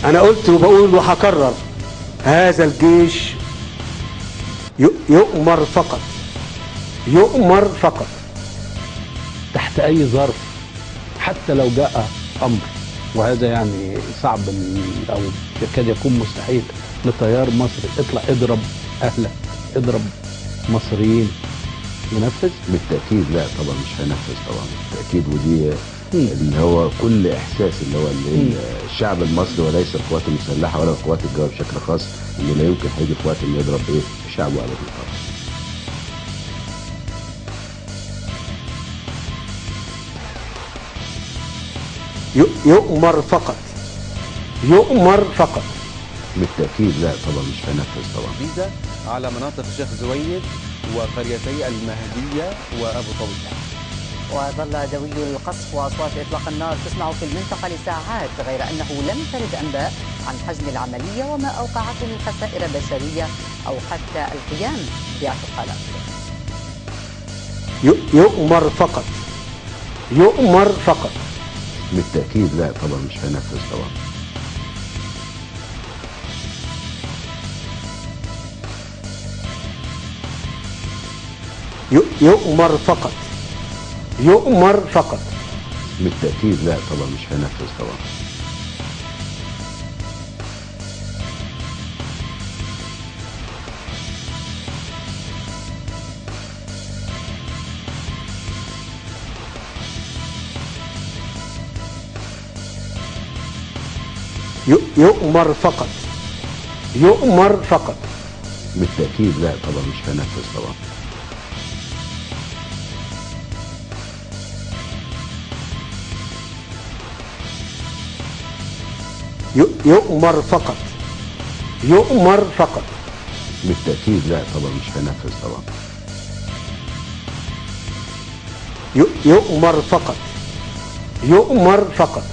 انا قلت وبقول وهكرر، هذا الجيش يؤمر فقط، يؤمر فقط تحت اي ظرف، حتى لو جاء امر، وهذا يعني صعب او يكاد يكون مستحيل لتيار مصري، اطلع اضرب اهلك، اضرب مصريين، ينفذ؟ بالتأكيد لا طبعا مش هينفذ طبعا بالتأكيد. ودي اللي هو كل إحساس اللي هو الشعب المصري وليس القوات المسلحة ولا القوات الجوية بشكل خاص، إنه لا يمكن هيجي في وقت إنه يضرب شعبه أبدا طبعا. يؤمر فقط، يؤمر فقط. بالتأكيد لا طبعا مش هينفذ طبعا. جديدة على مناطق الشيخ زويد وقريتي المهدية وأبو طويلة. وظل دوي القصف وأصوات إطلاق النار تسمع في المنطقة لساعات، غير أنه لم ترد أنباء عن حجم العملية وما أوقعته من خسائر بشرية أو حتى القيام باعتقالات. يؤمر فقط، يؤمر فقط. بالتأكيد لا طبعا مش هينفذ طبعا. يؤمر فقط، يؤمر فقط. بالتأكيد لا طبعا مش هينفذ طبعا. يؤمر فقط، يؤمر فقط. بالتأكيد لا طبعا مش هينفذ طبعا. يؤمر فقط، يؤمر فقط. بالتأكيد لا طبعا مش هينفذ طبعا. يؤمر فقط، يؤمر فقط.